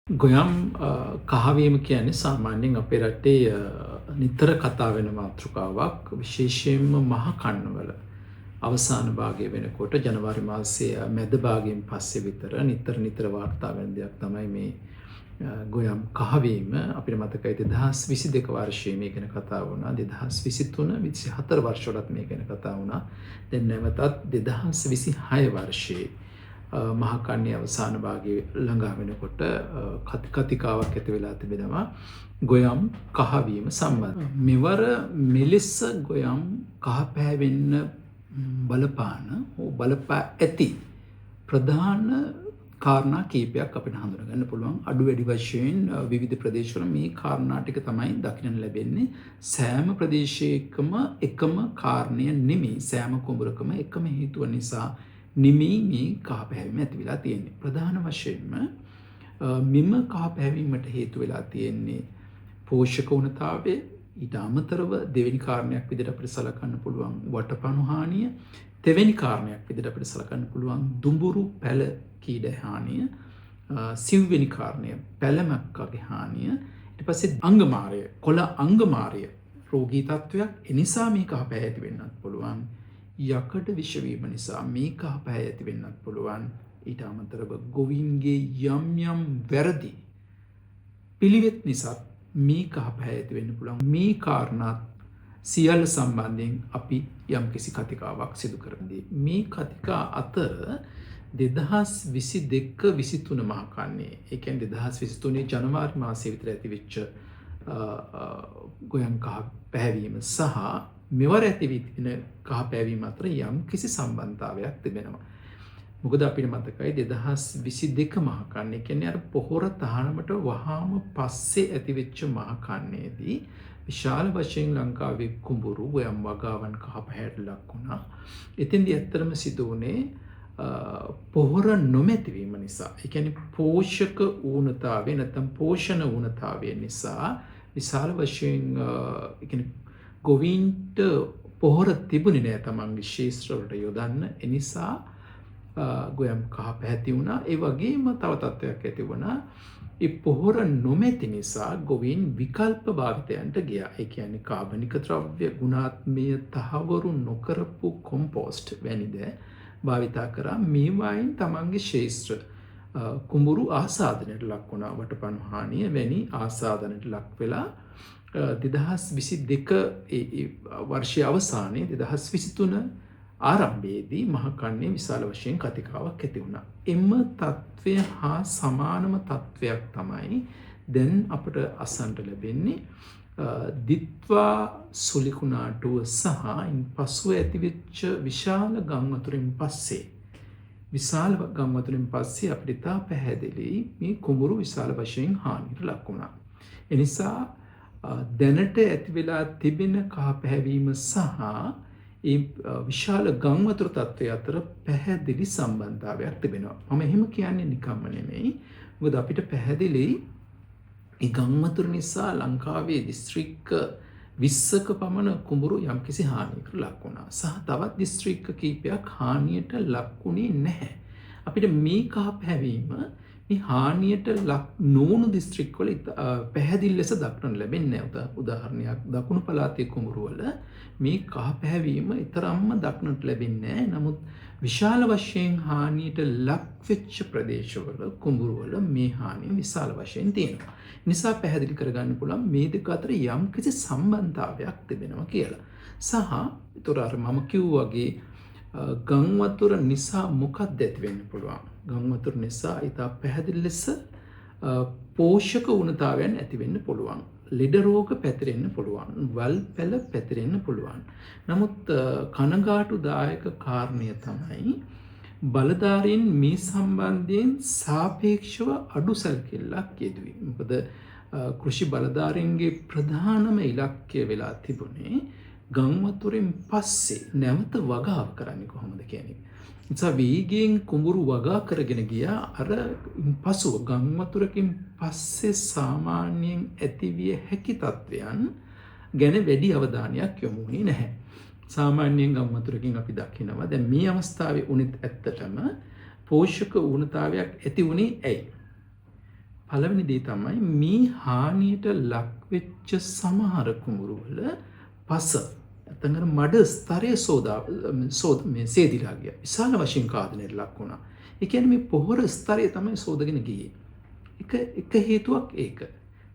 ගොයම් කහවීම කියන්නේ සාමාන්‍යයෙන් අපේ රටේ නිතර කතා වෙන මාතෘකාවක්. විශේෂයෙන්ම මහ කන්නවල අවසාන භාගය වෙනකොට ජනවාරි මාසයේ මැද භාගයෙන් පස්සේ විතර නිතර වාර්තා වෙන දෙයක් තමයි මේ ගොයම් කහවීම. අපිට මතකයි 2022 වර්ෂයේ මේ ගැන කතා වුණා. 2023 24 වර්ෂවලත් මේ ගැන කතා වුණා. දැන් නැවතත් 2026 වර්ෂයේ මහකන්නේ අවසාන භාගයේ ළඟා වෙනකොට කතිකාවක් ඇති වෙලා තිබෙනවා ගොයම් කහවීම සම්බන්ධ. මෙවර මෙලෙස ගොයම් කහ පැහැවෙන්න බලපා ඇති ප්‍රධාන කාරණා කීපයක් අපිට හඳුනගන්න පුළුවන්. අඩු වැඩි වශයෙන් විවිධ ප්‍රදේශවල මේ කාරණා ටික තමයි දකින්න ලැබෙන්නේ. සෑම ප්‍රදේශයකම එකම කාරණය නෙමෙයි. සෑම කුඹරකම එකම හේතුව නිසා නිමී මේ කහ පැහැවීම ඇති වෙලා තියෙන්නේ. ප්‍රධාන වශයෙන්ම මෙම කහ පැහැවීමට හේතු වෙලා තියෙන්නේ පෝෂක උණතාවය. ඊට අමතරව දෙවෙනි කාරණයක් විදිහට අපිට සලකන්න පුළුවන් වටපණු හානිය. තෙවෙනි කාරණයක් විදිහට අපිට සලකන්න පුළුවන් දුඹුරු පැල කීඩ හානිය. සිව්වෙනි කාරණය පැලමක්කගේ හානිය. ඊට පස්සේ අංගමාරය, කොළ අංගමාරය රෝගී තත්වයක්. ඒ නිසා මේ කහ පැහැ ඇති වෙන්නත් පුළුවන්. යකඩ විෂවීම නිසා මේ කහ පැහැ ඇති වෙන්නත් පුළුවන්. ඊට අමතරව ගොවීන්ගේ යම් වැරදි පිළිවෙත් නිසා මේ කහ පැහැ ඇති වෙන්න පුළුවන්. මේ කාරණාත් සියල්ල සම්බන්ධයෙන් අපි යම්කිසි කතිකාවක් සිදු කරන්නේ. මේ කතිකා අතර 2022-23 මහකන්නේ, ඒ කියන්නේ 2023 ජනවාරි මාසයේ විතර ඇතිවෙච්ච ගොයම් කහ පැහැවීම සහ මෙවර ඇතිවෙන කහ පැහැවීම අතර යම් කිසි සම්බන්ධතාවයක් තිබෙනවා. මොකද අපිට මතකයි 2022 මහකන්නේ කියන්නේ අර පොහොර තහනමට වහාම පස්සේ ඇතිවෙච්ච මහකන්නේදී විශාල වශයෙන් ලංකාවේ කුඹුරු ගොයම් වගාවන් කහ පැහැයට ලක් වුණා. එතෙන්දී ඇත්තටම සිදු වුණේ පොහොර නොමැතිවීම නිසා. ඒ කියන්නේ පෝෂක ඌනතාවය නැත්නම් පෝෂණ ඌනතාවය නිසා විශාල වශයෙන් ඒ කියන්නේ ගොවීන්ට පොහොර තිබුණේ නෑ තමන්ගේ ශේෂ්ත්‍රවලට යොදන්න. ඒ නිසා ගොයම් කහ පැහැති වුණා. ඒ වගේම තව තත්ත්වයක් ඇති වුණා. ඒ පොහොර නොමැති නිසා ගොවීන් විකල්ප භාවිතයන්ට ගියා. ඒ කියන්නේ කාබනික ද්‍රව්‍ය ගුණාත්මය තහවුරු නොකරපු කොම්පෝස්ට් වැනි දේ භාවිතා කරා. මේවායින් තමන්ගේ ශේෂ්ත්‍ර කුඹුරු ආසාදනයට ලක් වුණා. වටපණු හානිය වැනි ආසාදනයට ලක් වෙලා 2022 වර්ෂයේ අවසානයේ 2023 ආරම්භයේදී මහකන්නේ විශාල වශයෙන් කතිකාවක් ඇති වුණා. එම තත්ත්වය හා සමානම තත්ත්වයක් තමයි දැන් අපට අසන්නට ලැබෙන්නේ දිත්වා සුලිකුණාටුව සහ පසුව ඇතිවෙච්ච විශාල ගම්වතුරින් පස්සේ අපිට ඉතා පැහැදිලි මේ කුඹුරු විශාල වශයෙන් හානියට ලක් වුණා. එනිසා දැනට ඇති වෙලා තිබෙන කහ පැහැවීම සහ ඒ විශාල ගම්වතුර තත්ත්වය අතර පැහැදිලි සම්බන්ධතාවයක් තිබෙනවා. මම එහෙම කියන්නේ නිකම්ම නෙමෙයි. මොකද අපිට පැහැදිලි ඒ ගම්වතුර නිසා ලංකාවේ දිස්ත්‍රික්ක 20ක පමණ කුඹුරු යම්කිසි හානියකට ලක් වුණා. සහ තවත් දිස්ත්‍රික්ක කීපයක් හානියට ලක් වුණේ නැහැ. අපිට මේ කහ පැහැවීම මේ හානියට ලක් නොවුණු දිස්ත්‍රික්කවල පැහැදිලි ලෙස දක්නට ලැබෙන්නේ නැහැ. උදාහරණයක් දකුණු පළාතේ කුඹුරුවල මේ කහ පැහැවීම ඊතරම්ම දක්නට ලැබෙන්නේ නැහැ. නමුත් විශාල වශයෙන් හානියට ලක් වෙච්ච ප්‍රදේශවල කුඹුරුවල මේ හානිය විශාල වශයෙන් තියෙනවා. නිසා පැහැදිලි කරගන්න පුළුවන් මේ දෙක අතර යම්කිසි සම්බන්ධතාවයක් තිබෙනවා කියලා. සහ ඒතර අර මම කිව්වා වගේ ගංවතුර නිසා මොකක්ද ඇති වෙන්න පුළුවන්? ගංවතුර නිසා ඉතා පැහැදිලි ලෙස පෝෂක ඌනතාවයන් ඇති වෙන්න පුළුවන්. ලෙඩ රෝග පැතිරෙන්න පුළුවන්. වල් පැල පැතිරෙන්න පුළුවන්. නමුත් කනගාටුදායක කාරණය තමයි බලධාරීන් මේ සම්බන්ධයෙන් සාපේක්ෂව අඩු සැලකිල්ලක් යෙදුවේ. මොකද කෘෂි බලධාරීන්ගේ ප්‍රධානම ඉලක්කය වෙලා තිබුණේ ගංවතුරෙන් පස්සේ නැවත වගාව කරන්නේ කොහොමද කියන එක. නිසා වේගයෙන් කුඹුරු වගා කරගෙන ගියා. අර පසුව ගංවතුරකින් පස්සේ සාමාන්‍යයෙන් ඇතිවිය හැකි තත්වයන් ගැන වැඩි අවධානයක් යොමු වුණේ නැහැ. සාමාන්‍යයෙන් ගම්වතුරකින් අපි දකිනවා දැන් මේ අවස්ථාවේ උනේත් ඇත්තටම පෝෂක ඌනතාවයක් ඇති වුණේ ඇයි? පළවෙනි දේ තමයි මේ හානියට ලක් වෙච්ච සමහර කුඹුරු වල පස නැත්නම් අර මඩ ස්තරයේ මේ සේදිලා ගියා. විශාල වශයෙන් ඝාතනයට ලක් වුණා. ඒ කියන්නේ මේ පොහොර ස්තරය තමයි සෝදගෙන ගියේ. එක හේතුවක් ඒක.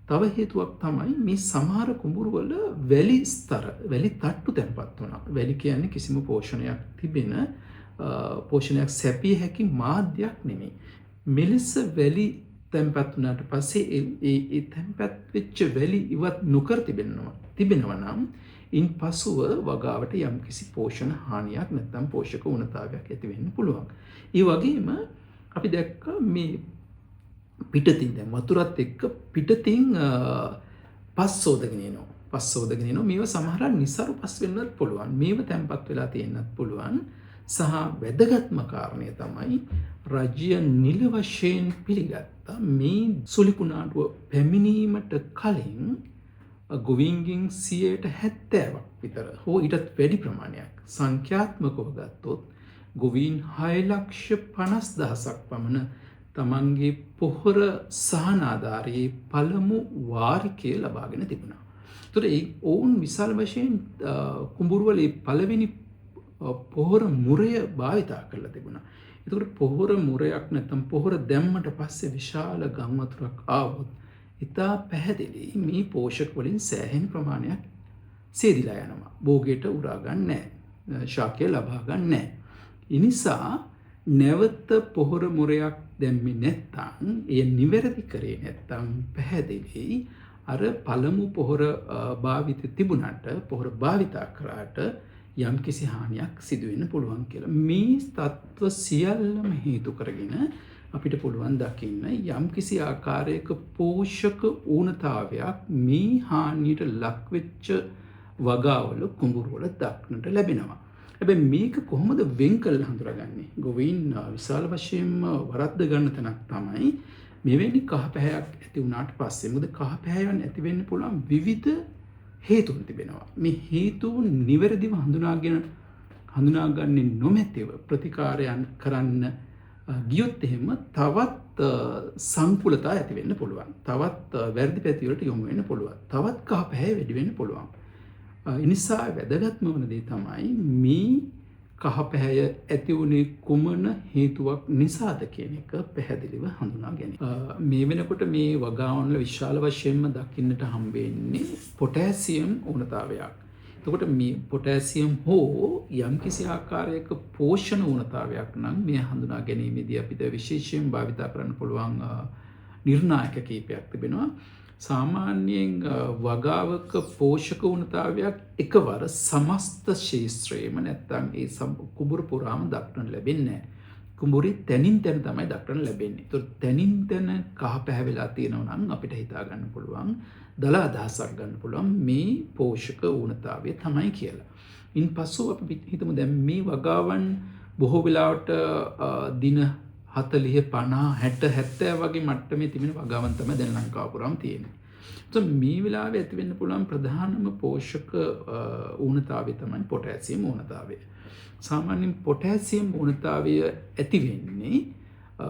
තව හේතුවක් තමයි මේ සමහර කුඹුරු වල වැලි ස්තර, වැලි තට්ටු තැන්පත් වුණා. වැලි කියන්නේ කිසිම පෝෂණයක් තිබෙන පෝෂණයක් සැපිය හැකි මාධ්‍යයක් නෙමෙයි. මෙලෙස වැලි තැන්පත් වුණාට පස්සේ ඒ තැන්පත් වෙච්ච වැලි ඉවත් නොකර තිබෙනවා නම් ඉන් පසුව වගාවට යම්කිසි පෝෂණ හානියක් නැත්නම් පෝෂක ඌනතාවයක් ඇති වෙන්න පුළුවන්. ඒ වගේම අපි දැක්ක මේ පිටතින් දැන් වතුරත් එක්ක පිටතින් පස් සෝදගෙන එනවා. පස් සෝදගෙන එනවා. මේවා සමහරක් නිසරු පස් වෙන්නත් පුළුවන්. මේව තැම්පත් වෙලා තියෙන්නත් පුළුවන්. සහ වැදගත්ම කාරණය තමයි රජය නිල වශයෙන් පිළිගත්තා මේ සුලිකුණාටුව පැමිණීමට කලින් ගොවීන්ගෙන් 70%ක් විතර හෝ ඊටත් වැඩි ප්‍රමාණයක් සංඛ්‍යාත්මකව ගත්තොත් ගොවීන් 6,50,000ක් පමණ තමන්ගේ පොහොර සහනාධාරයේ පළමු වාරිකය ලබාගෙන තිබුණා. ඒතර ඔවුන් විශාල වශයෙන් කුඹුරුවල පළවෙනි පොහොර මුරය භාවිතා කරලා තිබුණා. ඒතකොට පොහොර මුරයක් නැත්නම් පොහොර දැම්මට පස්සේ විශාල ගම් වතුරක් ආවොත් ඉතා පැහැදිලි මේ පෝෂක වලින් සෑහෙන ප්‍රමාණයක් සේදිලා යනවා. භෝගයට උරා ගන්න නැහැ. ශාකය ලබා ගන්න නැහැ. ඒ නිසා නැවත පොහොර මුරයක් දැම්මේ නැත්නම් එය නිවැරදි කරේ නැත්නම් පැහැදිලි අර පළමු පොහොර භාවිත තිබුණාට පොහොර භාවිතා කරාට යම් කිසි හානියක් සිදු වෙන්න පුළුවන් කියලා. මේ තත්ත්ව සියල්ලම හේතු කරගෙන අපිට පුළුවන් දකින්න යම් කිසි ආකාරයක පෝෂක ඌනතාවයක් මේ හානියට ලක් වෙච්ච වගාවල කුඹුරු වල දක්නට ලැබෙනවා. හැබැයි මේක කොහොමද වෙන් කරලා හඳුනාගන්නේ? ගොවීන් විශාල වශයෙන්ම වරද්ද ගන්න තැනක් තමයි මෙවැනි කහ පැහැයක් ඇති වුණාට පස්සේ. මොකද කහ පැහැයන් ඇති වෙන්න පුළුවන් විවිධ හේතුන් තිබෙනවා. මේ හේතුන් නිවැරදිව හඳුනාගන්නේ නොමැතිව ප්‍රතිකාරයන් කරන්න ගියොත් එහෙම තවත් සංකුලතා ඇති වෙන්න පුළුවන්. තවත් වැරදි පැතිවලට යොමු වෙන්න පුළුවන්. තවත් කහ පැහැ වැඩි වෙන්න පුළුවන්. ඒ නිසා වැදගත්ම වන දේ තමයි මේ කහ පැහැය ඇති වුණේ කුමන හේතුවක් නිසාද කියන එක පැහැදිලිව හඳුනා ගැනීම. මේ වෙනකොට මේ වගාවන් වල විශාල වශයෙන්ම දකින්නට හම්බෙන්නේ පොටෑසියම් ඌනතාවයක්. එතකොට මේ පොටෑසියම් හෝ යම්කිසි ආකාරයක පෝෂණ ඌනතාවයක් නම් මේ හඳුනා ගැනීමේදී අපිට විශේෂයෙන් භාවිතා කරන්න පුළුවන් නිර්ණායක කීපයක් තිබෙනවා. සාමාන්‍යයෙන් වගාවක පෝෂක ඌනතාවයක් එකවර සමස්ත ශේෂ්ත්‍රයේම නැත්තම් ඒ කුඹුර පුරාම දක්නට ලැබෙන්නේ නැහැ. කුඹුරේ තැනින් තැන තමයි දක්නට ලැබෙන්නේ. ඒතකොට තැනින් තැන කහ පැහැවිලා තියෙනවා නම් අපිට හිතා ගන්න පුළුවන් දල අදහසක් ගන්න පුළුවන් මේ පෝෂක ඌනතාවය තමයි කියලා. ඉන්පසු අපි හිතමු දැන් මේ වගාවන් බොහෝ වෙලාවට දින 40 50 60 70 වගේ මට්ටමේ තිබෙන වගාවන් තමයි දැන් ලංකාව පුරාම තියෙන්නේ. ඒත් මේ වෙලාවේ ඇති වෙන්න පුළුවන් ප්‍රධානම පෝෂක ඌනතාවය තමයි පොටෑසියම් ඌනතාවය. සාමාන්‍යයෙන් පොටෑසියම් ඌනතාවය ඇති වෙන්නේ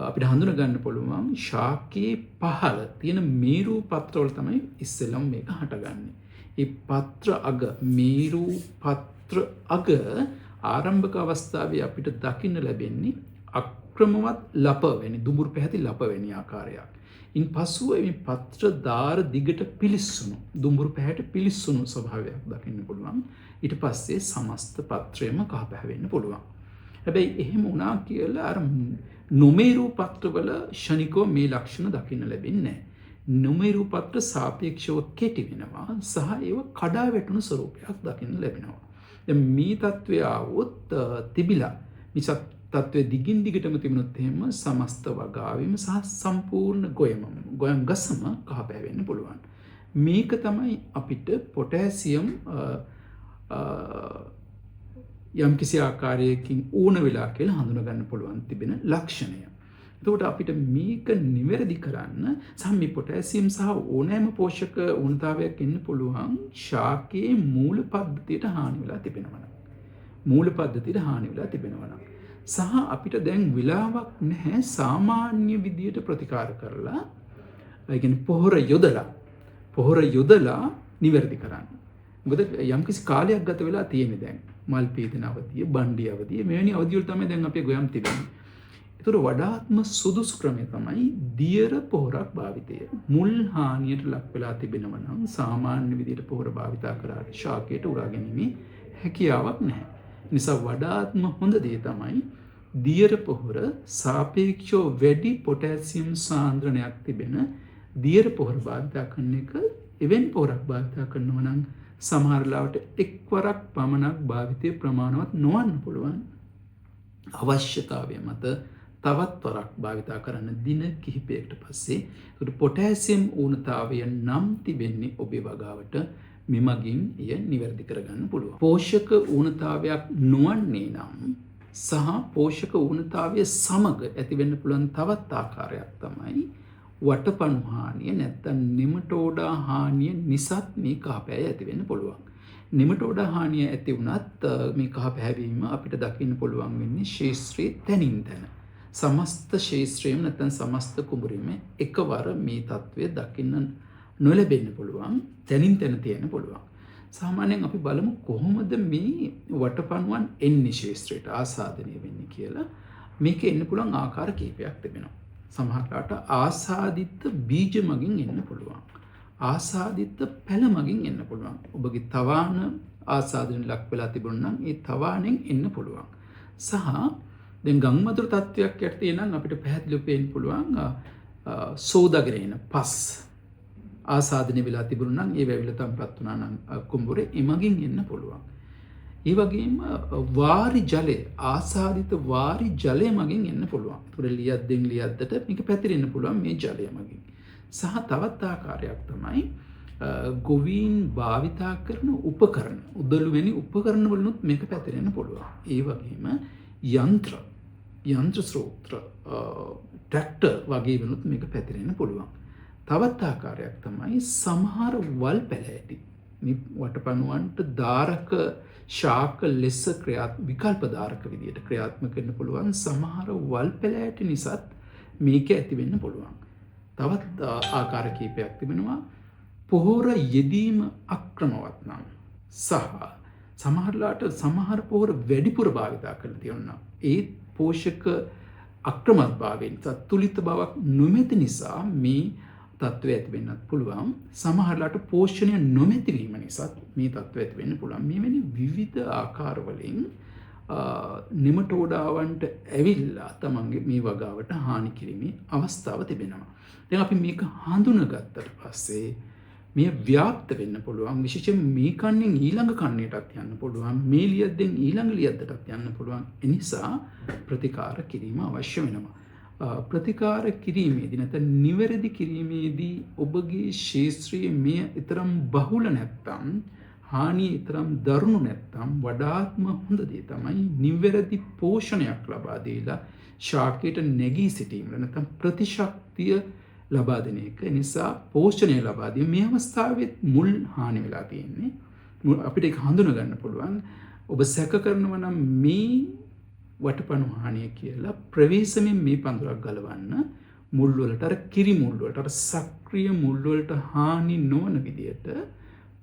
අපිට හඳුනා ගන්න පුළුවන් ශාකයේ පහළ තියෙන මේරු පත්‍රවල තමයි ඉස්සෙල්ලම මේක හටගන්නේ. ඒ පත්‍ර අග මේරු පත්‍ර අග ආරම්භක අවස්ථාවේ අපිට දකින්න ලැබෙන්නේ ක්‍රමවත් ලපවැනි දුඹුරු පැහැති ලපවැනි ආකාරයක්. ඉන් පසුව මේ පත්‍ර දාර දිගට පිලිස්සුණු දුඹුරු පැහැට පිලිස්සුණු ස්වභාවයක් දකින්න පුළුවන්. ඊට පස්සේ සමස්ත පත්‍රයම කහ පැහැවෙන්න පුළුවන්. හැබැයි එහෙම වුණා කියලා අර නොමේරු පත්‍රවල ෂණිකව මේ ලක්ෂණ දකින්න ලැබෙන්නේ නැහැ. නොමේරු පත්‍ර සාපේක්ෂව කෙටි වෙනවා සහ ඒව කඩා වැටුණු ස්වරූපයක් දකින්න ලැබෙනවා. දැන් මේ තත්ත්වය આવොත් තිබිලා නිසා තත්ත්වයේ දිගින් දිගටම තිබුණොත් එහෙම සමස්ත වගාවෙම සහ සම්පූර්ණ ගොයම් ගසම කහ පැහැවෙන්න පුළුවන්. මේක තමයි අපිට පොටෑසියම් යම්කිසි ආකාරයකින් ඌන වෙලා කියලා හඳුනා ගන්න පුළුවන් තිබෙන ලක්ෂණය. එතකොට අපිට මේක නිවැරදි කරන්න සහ මේ පොටෑසියම් සහ ඕනෑම පෝෂක ඌනතාවයක් ඉන්න පුළුවන් ශාකයේ මූල පද්ධතියට හානි වෙලා තිබෙනවා. මූල පද්ධතියට හානි වෙලා තිබෙනවා. සහ අපිට දැන් වෙලාවක් නැහැ සාමාන්‍ය විදියට ප්‍රතිකාර කරලා ඒ කියන්නේ පොහොර යොදලා නිවැරදි කරන්න. මොකද යම්කිසි කාලයක් ගත වෙලා තියෙන්නේ දැන්. මල් පීදන අවධිය, බණ්ඩි අවධිය මෙවැනි අවධි වල තමයි දැන් අපේ ගොයම් තිබෙන්නේ. ඒතර වඩාත්ම සුදුසු ක්‍රමය තමයි දියර පොහොරක් භාවිතය. මුල් හානියට ලක් වෙලා තිබෙනවා නම් සාමාන්‍ය විදිහට පොහොර භාවිතා කරාට ශාකයට උරා ගැනීමේ හැකියාවක් නැහැ. නිසා වඩාත්ම හොඳ දේ තමයි දියර පොහොර සාපේක්ෂව වැඩි පොටෑසියම් සාන්ද්‍රණයක් තිබෙන දියර පොහොර භාවිතා කරන එක. එවැනි පොහොරක් භාවිතා කරනවා නම් සමහර ලාවට එක්වරක් පමණක් භාවිතය ප්‍රමාණවත් නොවන්න පුළුවන්. අවශ්‍යතාවය මත තවත් වරක් භාවිතා කරන්න දින කිහිපයකට පස්සේ ඒකට පොටෑසියම් ඌනතාවය නම් තිබෙන්නේ ඔබේ වගාවට මෙමගින් එය නිවැරදි කරගන්න පුළුවන්. පෝෂක ඌනතාවයක් නොවන්නේ නම් සහ පෝෂක ඌනතාවය සමග ඇතිවෙන්න පුළුවන් තවත් ආකාරයක් තමයි වටපණු හානිය නැත්නම් නිමටෝඩා හානිය නිසාත් මේ කහපැහැය ඇති වෙන්න පුළුවන්. නිමටෝඩා හානිය ඇති වුණත් මේ කහපැහැවීම අපිට දකින්න පුළුවන් වෙන්නේ ශේෂ්ත්‍රයේ තැනින් තැන. සමස්ත ශේෂ්ත්‍රයම නැත්නම් සමස්ත කුඹුරෙම එකවර මේ తත්වය දකින්න නොලැබෙන්න පුළුවන්. තැනින් තැන තියෙන්න පුළුවන්. සාමාන්‍යයෙන් අපි බලමු කොහොමද මේ වටපණුවන් එන්නේ ශේෂ්ත්‍රයට ආසාදනය වෙන්නේ කියලා. මේක එන්න පුළුවන් ආකාර කිහිපයක් තිබෙනවා. සමහරකට ආසාදිත බීජ මගින් එන්න පුළුවන්. ආසාදිත පැල මගින් එන්න පුළුවන්. ඔබගේ තවාන ආසාදනයට ලක් වෙලා තිබුණා නම් ඒ තවාණෙන් එන්න පුළුවන්. සහ දැන් ගංමදුර තත්වයක් යටතේ නම් අපිට පැහැදිලිව පේන්න පුළුවන් සෝදාගෙන එන පස් ආසාදනය වෙලා තිබුණා නම් ඒ වැවිලා තම්පත් වුණා නම් කුඹුරේ එමගින් එන්න පුළුවන්. ඒ වගේම වාරි ජලය ආසාදිත වාරි ජලය මගින් එන්න පුළුවන්. ඒතර ලියද්දෙන් ලියද්දට මේක පැතිරෙන්න පුළුවන් මේ ජලය මගින්. සහ තවත් ආකාරයක් තමයි ගොවීන් භාවිතා කරන උපකරණ උදළු වැනි උපකරණ වලිනුත් මේක පැතිරෙන්න පුළුවන්. ඒ වගේම යන්ත්‍ර ස්ත්‍රෝත්‍ර ට්‍රැක්ටර් වගේ වෙනුත් මේක පැතිරෙන්න පුළුවන්. තවත් ආකාරයක් තමයි සමහර වල් පැලෑටි මේ වටපණුවන්ට දාරක ශාක ලෙස විකල්ප දාරක විදියට ක්‍රියාත්මක වෙන්න පුළුවන්. සමහර වල් පැලෑටි නිසාත් මේක ඇති වෙන්න පුළුවන්. තවත් ආකාර කීපයක් තිබෙනවා. පොහොර යෙදීම අක්‍රමවත් නම් සහ සමහරලාට සමහර පොහොර වැඩිපුර භාවිතා කරලා තියෙනවා. ඒ පෝෂක අක්‍රමවත් භාවයෙන් තුලිත බවක් නොමැති නිසා මේ තත්ත්වය ඇති වෙන්නත් පුළුවන්. සමහරලාට පෝෂණය නොමැති වීම නිසා මේ තත්ත්වය ඇති වෙන්න පුළුවන්. මේ වැනි විවිධ ආකාරවලින් නිමටෝඩාවන්ට ඇවිල්ලා තමන්ගේ මේ වගාවට හානි කිරීමේ අවස්ථාව තිබෙනවා. දැන් අපි මේක හඳුනගත්තට පස්සේ මේ ව්‍යාප්ත වෙන්න පුළුවන්. විශේෂයෙන් මේ කන්නෙන් ඊළඟ කන්නයටත් යන්න පුළුවන්. මේ ලියද්දෙන් ඊළඟ ලියද්දටත් යන්න පුළුවන්. ඒ නිසා ප්‍රතිකාර කිරීම අවශ්‍ය වෙනවා. ප්‍රතිකාර කිරීමේදී නැත්නම් නිවැරදි කිරීමේදී ඔබගේ ශේත්‍රයේ මෙය ඊතරම් බහුල නැත්නම් හානිය ඊතරම් දරුණු නැත්නම් වඩාත්ම හොඳ දේ තමයි නිවැරදි පෝෂණයක් ලබා දීලා ශාකයට නැගී සිටීම නැත්නම් ප්‍රතිශක්තිය ලබා දෙන එක. නිසා පෝෂණය ලබා දීම මේ අවස්ථාවේ මුල් හානි වෙලා තියෙන්නේ. අපිට ඒක හඳුනා ගන්න පුළුවන්. ඔබ සැක කරනවා නම් මේ වටපණු හානිය කියලා ප්‍රවේශමෙන් මේ පඳුරක් ගලවන්න මුල් වලට අර කිරි මුල් වලට අර සක්‍රීය මුල් වලට හානි නොවන විදියට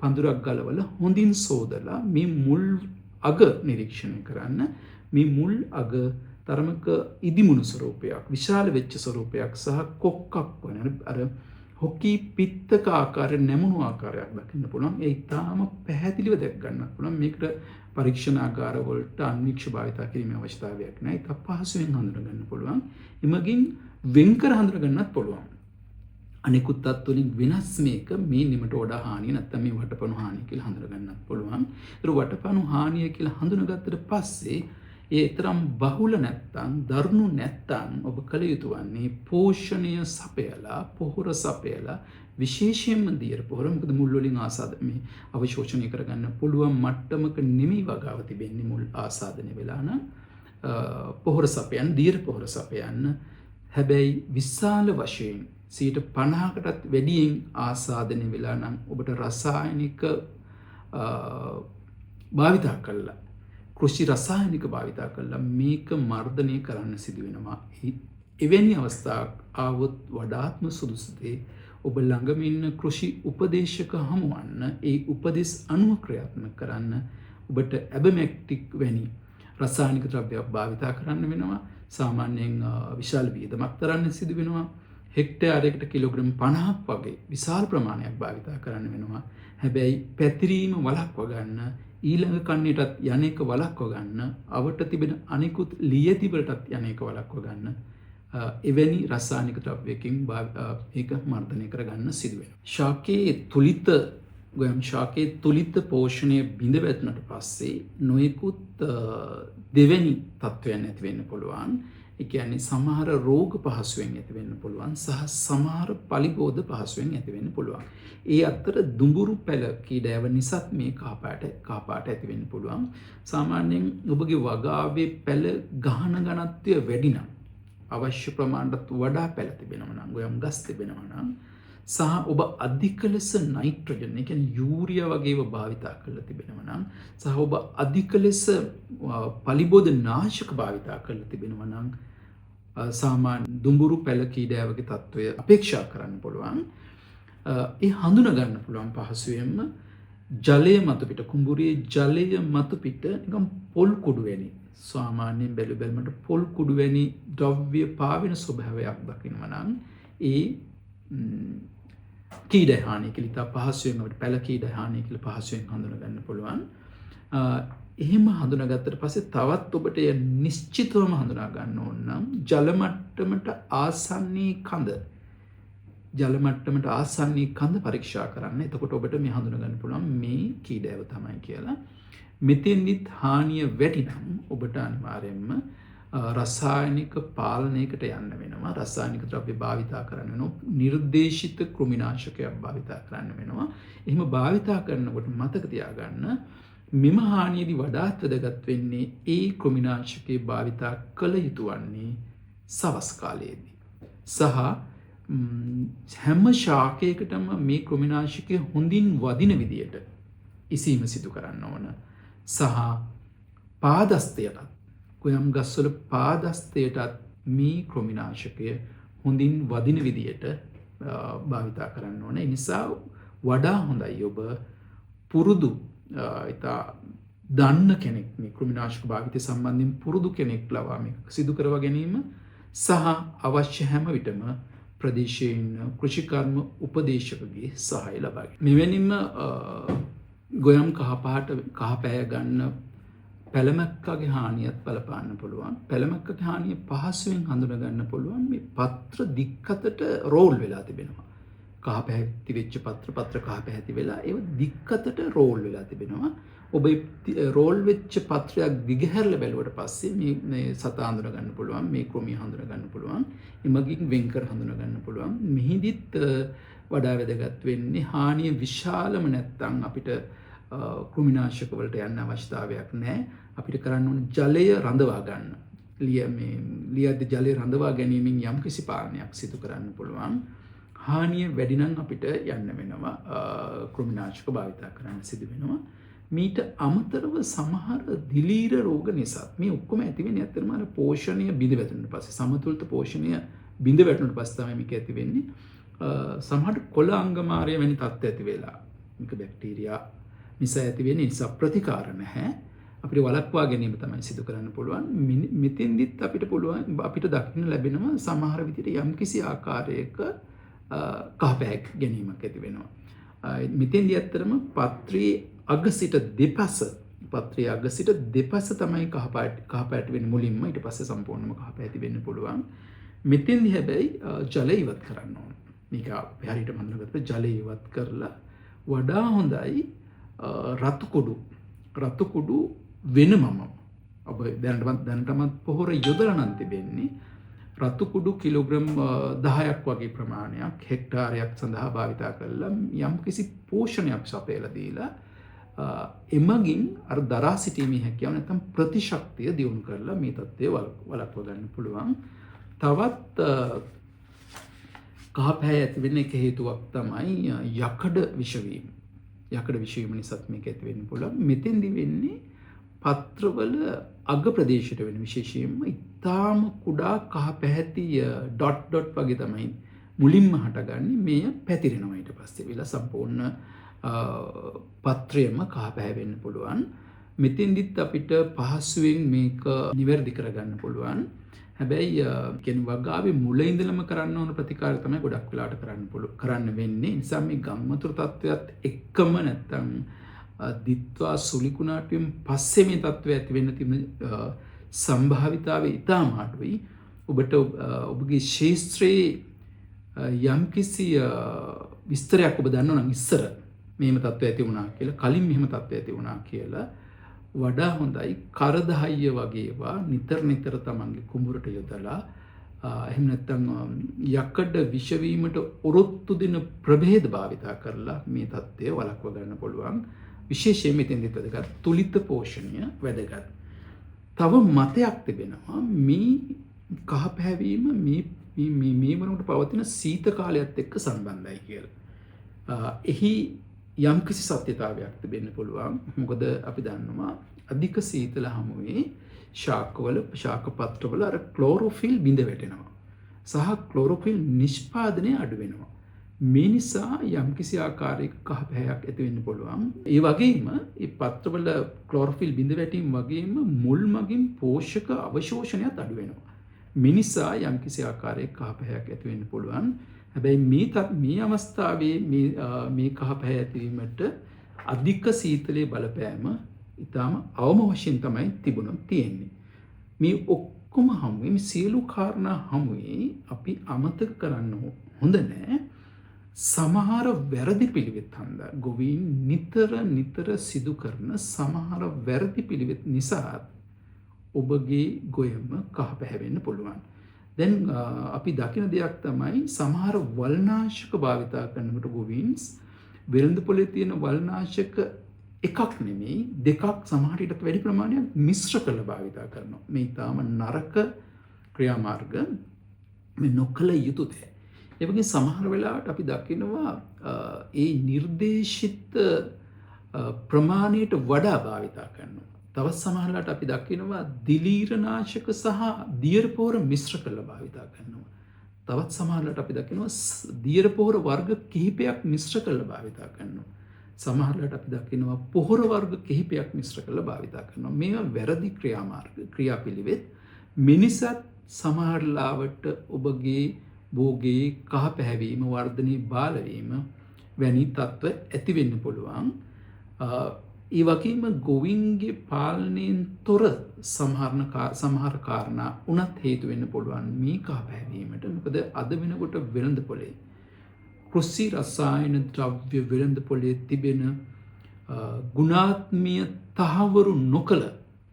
පඳුරක් ගලවලා හොඳින් සෝදලා මේ මුල් අග නිරීක්ෂණය කරන්න. මේ මුල් අග තරමක ඉදිමුණු ස්වරූපයක් විශාල වෙච්ච ස්වරූපයක් සහ කොක්කක් වන අර හොකී පිත්තක ආකාරයෙන් නැමුණු ආකාරයක් දකින්න පුළුවන්. ඒ ඉතාම පැහැදිලිව දැක් ගන්න පුළුවන්. මේකට පරීක්ෂණාගාර වලට අන්වීක්ෂ භාවිතා කිරීමේ අවශ්‍යතාවයක් නැහැ. ඒක පහසුවෙන් හඳුනා ගන්න පුළුවන්. එමගින් වෙන්කර හඳුනා ගන්නත් පුළුවන්. අනිකුත් තත් වලින් වෙනස් මේක මේ නිමටෝඩා හානිය නැත්නම් මේ වටපණු හානිය කියලා හඳුනා ගන්නත් පුළුවන්. ඒතර වටපණු හානිය කියලා හඳුනාගත්තට පස්සේ ඒ තරම් බහුල නැත්තම් දරුණු නැත්තම් ඔබ කළ යුතු වන්නේ පෝෂණය සපයලා පොහොර සපයලා විශේෂයෙන්ම දියර පොහොර මොකද මුල් වලින් ආසාද මේ අවශෝෂණය කරගන්න පුළුවන් මට්ටමක නිමි වගාව තිබෙන්නේ මුල් ආසාදනය වෙලා නම් පොහොර සපයන්න දියර පොහොර සපයන්න. හැබැයි විශාල වශයෙන් 50%කටත් වැඩියෙන් ආසාදනය වෙලා නම් ඔබට රසායනික භාවිතා කළා කෘෂි රසායනික භාවිතා කළා මේක මර්ධනය කරන්න සිදු වෙනවා. එවැනි අවස්ථාවක් ආවොත් වඩාත්ම සුදුසු දේ ඔබ ළඟම ඉන්න කෘෂි උපදේශක හමුවන්න, ඒ උපදෙස් අනුව ක්‍රියාත්මක කරන්න ඔබට ඇබමැක්ටික් වැනි රසායනික ද්‍රව්‍යයක් භාවිතා කරන්න වෙනවා. සාමාන්‍යයෙන් විශාල වියදමක් දරන්න සිදු වෙනවා. හෙක්ටයාරයකට කිලෝග්‍රෑම් 50ක් වගේ විශාල ප්‍රමාණයක් භාවිතා කරන්න වෙනවා. හැබැයි පැතිරීම වළක්වා ගන්න, ඊළඟ කන්නයටත් යන්නේක වළක්වා ගන්න, අවට තිබෙන අනිකුත් ලියති වලටත් යන්නේක වළක්වා ගන්න එවැනි රසායනික ද්‍රව්‍යකින් ඒක මර්ධනය කරගන්න සිදු වෙනවා. ශාකයේ තුලිත ගොයම් ශාකයේ තුලිත පෝෂණය බිඳ වැටුණට පස්සේ නොයෙකුත් දෙවැනි තත්ත්වයන් ඇති වෙන්න පුළුවන්. ඒ කියන්නේ සමහර රෝග පහසුවෙන් ඇති වෙන්න පුළුවන් සහ සමහර පලිබෝධ පහසුවෙන් ඇති වෙන්න පුළුවන්. ඒ අතර දුඹුරු පැල කීඩෑව නිසාත් මේ කහපාට ඇති වෙන්න පුළුවන්. සාමාන්‍යයෙන් ඔබගේ වගාවේ පැල ගහන ඝනත්වය වැඩි නම්, අවශ්‍ය ප්‍රමාණයට වඩා පැල තිබෙනවා නම්, ගොයම් ගස් තිබෙනවා නම්, සහ ඔබ අධික ලෙස නයිට්‍රජන්, ඒ කියන්නේ යූරියා වගේව භාවිතා කරලා තිබෙනවා නම්, සහ ඔබ අධික ලෙස පලිබෝධ නාශක භාවිතා කරලා තිබෙනවා නම්, සාමාන්‍ය දුඹුරු පැල කීඩෑවගේ තත්ත්වය අපේක්ෂා කරන්න පුළුවන්. ඒ හඳුනා ගන්න පුළුවන් පහසුවෙන්ම ජලය මත පිට, කුඹුරේ ජලය මත පිට නිකම් පොල් කුඩු වැනි, සාමාන්‍යයෙන් බැලුමට පොල් කුඩු වැනි ද්‍රව්‍ය පාවෙන ස්වභාවයක් දකිනවා නම් ඒ කීඩ හානිය කියලා ඉතා පහසුවෙන් අපිට පැල කීඩ හානිය කියලා පහසුවෙන් හඳුනා ගන්න පුළුවන්. එහෙම හඳුනාගත්තට පස්සේ තවත් ඔබට නිශ්චිතවම හඳුනා ගන්න ඕන නම් ජල මට්ටමට ආසන්නී කඳ පරීක්ෂා කරන්න. එතකොට ඔබට මේ හඳුනා ගන්න පුළුවන් මේ කීඩයව තමයි කියලා. මෙතෙන්දිත් හානිය වැඩි නම් ඔබට අනිවාර්යයෙන්ම රසායනික පාලනයකට යන්න වෙනවා. රසායනික ද්‍රව්‍ය භාවිතා කරන්න වෙනවා. නිර්දේශිත කෘමිනාශකයක් භාවිතා කරන්න වෙනවා. එහෙම භාවිතා කරනකොට මතක තියාගන්න, මෙම හානියේදී වඩාත් වැදගත් වෙන්නේ ඒ කෘමිනාශකයේ භාවිතා කළ යුතු වන්නේ සවස් කාලයේදී. සහ හැම ශාකයකටම මේ කෘමිනාශකය හොඳින් වදින විදියට ඉසීම සිදු කරන්න ඕන. සහ පාදස්තයටත්, ගොයම් ගස්වල පාදස්තයටත් මේ කෘමිනාශකය හොඳින් වදින විදියට භාවිතා කරන්න ඕන. ඒ නිසා වඩා හොඳයි ඔබ පුරුදු ඉතා දන්න කෙනෙක්, මේ කෘමිනාශක භාවිතය සම්බන්ධයෙන් පුරුදු කෙනෙක් ලවා මේක සිදු කරවා ගැනීම, සහ අවශ්‍ය හැම විටම ප්‍රදේශයේ ඉන්න කෘෂිකර්ම උපදේශකගේ සහාය ලබා ගැනීම. මෙවැනිම ගොයම් කහපෑය ගන්න පැලමැක්කගේ හානියත් බලපාන්න පුළුවන්. පැලමැක්කගේ හානිය පහසුවෙන් හඳුනා ගන්න පුළුවන්. මේ පත්‍ර දික්කතට රෝල් වෙලා තිබෙනවා. කහපැහැති වෙච්ච පත්‍ර කහපැහැති වෙලා ඒව දික්කතට රෝල් වෙලා තිබෙනවා. ඔබ රෝල් වෙච්ච පත්‍රයක් දිගහැරලා බැලුවට පස්සේ මේ සතා හඳුනා ගන්න පුළුවන්, මේ කෘමිය හඳුනා ගන්න පුළුවන්, එමගින් වෙන්කර හඳුනා ගන්න පුළුවන්. මෙහිදීත් වඩා වැදගත් වෙන්නේ හානිය විශාලම නැත්තම් අපිට කෘමිනාශක වලට යන්න අවශ්‍යතාවයක් නැහැ. අපිට කරන්න ඕන ජලය රඳවා ගන්න. ලියද්දී ජලය රඳවා ගැනීමෙන් යම්කිසි පාලනයක් සිදු කරන්න පුළුවන්. හානිය වැඩි නම් අපිට යන්න වෙනවා, කෘමිනාශක භාවිතා කරන්න සිදු වෙනවා. මීට අමතරව සමහර දිලීර රෝග නිසා මේ ඔක්කොම ඇති වෙන්නේ ඇත්තටම අර පෝෂණය බිඳ වැටුණාට පස්සේ, සමතුලිත පෝෂණය බිඳ වැටුණාට පස්සේ තමයි මේක ඇති වෙන්නේ. සමහර කොළ අංගමාරය වැනි තත්ත්ව ඇති වෙලා, මේක බැක්ටීරියා නිසා ඇති වෙන්නේ. නිසා ප්‍රතිකාර නැහැ. අපිට වළක්වා ගැනීම තමයි සිදු කරන්න පුළුවන්. මෙතෙන්දිත් අපිට දකින්න ලැබෙනවා සමහර විදිහට යම්කිසි ආකාරයක කහපැහැක් ගැනීමක් ඇති වෙනවා. මෙතෙන්දී ඇත්තටම පත්‍රයේ අග සිට දෙපස තමයි කහපාට වෙන්නේ මුලින්ම. ඊට පස්සේ සම්පූර්ණයෙන්ම කහපැහැති වෙන්න පුළුවන්. මෙතෙන්දී හැබැයි ජලය ඉවත් කරන්න ඕන. මේක හරියට හඳුනාගත්ත ජලය ඉවත් කරලා වඩා හොඳයි රතු කුඩු වෙනමම ඔබ දැනටමත් පොහොර යොදලා නම් තිබෙන්නේ රතු කුඩු කිලෝග්‍රෑම් 10ක් වගේ ප්‍රමාණයක් හෙක්ටාරයක් සඳහා භාවිතා කරලා යම්කිසි පෝෂණයක් සපයලා දීලා එමගින් අර දරා සිටීමේ හැකියාව නැත්නම් ප්‍රතිශක්තිය දියුණු කරලා මේ තත්ත්වය වළක්වා ගන්න පුළුවන්. තවත් කහපැහැ ඇති වෙන්න එක හේතුවක් තමයි යකඩ විෂවීම. යකඩ විෂවීම නිසාත් මේක ඇති වෙන්න පුළුවන්. මෙතෙන්දි වෙන්නේ පත්‍රවල අග ප්‍රදේශයට වෙන විශේෂයෙන්ම ඉතාම කුඩා කහපැහැති ඩොට් වගේ තමයි මුලින්ම හටගන්නේ මේ පැතිරෙනවා ඊට පස්සේ වෙලා සම්පූර්ණ පත්‍රයම කහ පැහැ වෙන්න පුළුවන්. මෙතෙන්දිත් අපිට පහසුවෙන් මේක නිවැරදි කරගන්න පුළුවන්. හැබැයි කියන්නේ වගාවේ මුල ඉඳලම කරන්න ඕන ප්‍රතිකාර තමයි ගොඩක් වෙලාවට කරන්න වෙන්නේ. නිසා මේ ගම්මතුරු තත්වයක් එක්කම නැත්තම් දිත්වා සුලිකුණාටුවෙන් පස්සේ මේ තත්වය ඇති වෙන්න තියෙන සම්භාවිතාවය ඉතාම අඩුයි. ඔබට ඔබගේ ශාස්ත්‍රයේ යම්කිසි විස්තරයක් ඔබ දන්නවා නම් ඉස්සර මෙහෙම තත්ත්වයක් ඇති වුණා කියලා, කලින් මෙහෙම තත්ත්වයක් ඇති වුණා කියලා වඩා හොඳයි කරදහయ్య වගේ ඒවා නිතර තමන්ගේ කුඹුරට යොදලා එහෙම නැත්නම් යකඩ විෂ වීමට ඔරොත්තු දෙන ප්‍රභේද භාවිතා කරලා මේ தත්ත්වය වළක්ව ගන්න පුළුවන්. විශේෂයෙන් මෙතෙන්දිත් වැදගත් තුලිත පෝෂණය වැදගත්. තව මතයක් තිබෙනවා මේ කහ පැහැවීම මේ වරුන්ට පවතින සීත කාලයත් එක්ක සම්බන්ධයි කියලා. එහි යම්කිසි සත්‍යතාවයක් තිබෙන්න පුළුවන්. මොකද අපි දන්නවා අධික සීතල හමුවේ ශාක පත්‍රවල අර ක්ලෝරොෆිල් බිඳ වැටෙනවා. සහ ක්ලෝරොෆිල් නිෂ්පාදනය අඩු වෙනවා. මේ නිසා යම්කිසි ආකාරයක කහ පැහැයක් ඇති වෙන්න පුළුවන්. ඒ වගේම මේ පත්‍රවල ක්ලෝරොෆිල් බිඳ වැටීම වගේම මුල් මගින් පෝෂක අවශෝෂණයත් අඩු වෙනවා. මේ නිසා යම්කිසි ආකාරයක කහ පැහැයක් ඇති වෙන්න පුළුවන්. හැබැයි මේ අවස්ථාවේ මේ කහ පැහැ ඇතිවීමට අධික සීතලයේ බලපෑම ඉතාම අවම වශයෙන් තමයි තිබුණොත් තියෙන්නේ. මේ ඔක්කොම හමුවේ මේ සියලු කාරණා හමුවේ අපි අමතක කරන්න හොඳ නෑ. සමහර වැරදි පිළිවෙත් හන්දා ගොවීන් නිතර සිදු කරන සමහර වැරදි පිළිවෙත් නිසා ඔබගේ ගොයම කහ පැහැවෙන්න පුළුවන්. දැන් අපි දකින දෙයක් තමයි සමහර වල්නාශක භාවිතා කරනකොට ගොවීන්ස් වෙළඳ පොලේ තියෙන වල්නාශක එකක් නෙමෙයි දෙකක් සමහර ඊටත් වැඩි ප්‍රමාණයක් මිශ්‍ර කරලා භාවිතා කරනවා. මේ ඊටාම නරක ක්‍රියාමාර්ග මේ නොකළ යුතු දෙයක්. ඒ වගේ සමහර වෙලාවට අපි දකිනවා ඒ නිර්දේශිත ප්‍රමාණයට වඩා භාවිතා කරනවා. තවත් සමහරලාට අපි දකිනවා දිලීරනාශක සහ දියර පොහොර මිශ්‍ර කරලා භාවිතා කරනවා. තවත් සමහරලාට අපි දකිනවා දියර පොහොර වර්ග කිහිපයක් මිශ්‍ර කරලා භාවිතා කරනවා. සමහරලාට අපි දකිනවා පොහොර වර්ග කිහිපයක් මිශ්‍ර කරලා භාවිතා කරනවා. මේවා වැරදි ක්‍රියාමාර්ග ක්‍රියාපිළිවෙත්. මිනිසත් සමහරලාවට ඔබගේ භෝගේ කහ පැහැවීම වර්ධනයේ බාලවීම වැනි තත්ත්ව ඇති වෙන්න පුළුවන්. ඒ වගේම ගොවින්ගේ පාලනයෙන් තොර සමහර කාරණා උනත් හේතු වෙන්න පුළුවන් මේ කහ පැහැවීමට. මොකද අද වෙනකොට වෙළඳ පොලේ කෘෂි රසායන ද්‍රව්‍ය වෙළඳ පොලේ තිබෙන ගුණාත්මීය තහවුරු නොකළ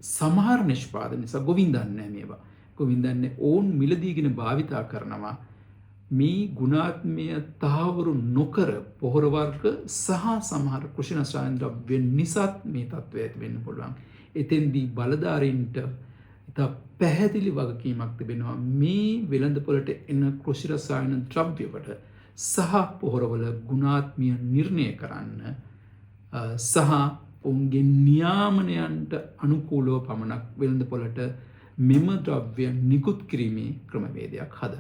සමහර නිෂ්පාදන නිසා ගොවින් දන්නේ නැහැ මේවා. ගොවින් දන්නේ ඕන් මිලදීගෙන භාවිතා කරනවා. මේ ගුණාත්මීය තහවුරු නොකර පොහොර වර්ග සහ සමහර කෘෂි රසායන ද්‍රව්‍ය නිසාත් මේ තත්ත්වය ඇති වෙන්න පුළුවන්. එතෙන්දී බලධාරීන්ට ඉතා පැහැදිලි වගකීමක් තිබෙනවා මේ වෙළඳ පොළට එන කෘෂි රසායන ද්‍රව්‍යවල සහ පොහොරවල ගුණාත්මීය නිර්ණය කරන්න සහ ඔවුන්ගේ නියාමනයන්ට අනුකූලව පමණක් වෙළඳ පොළට මෙම ද්‍රව්‍ය නිකුත් කිරීමේ ක්‍රමවේදයක් හදන්න.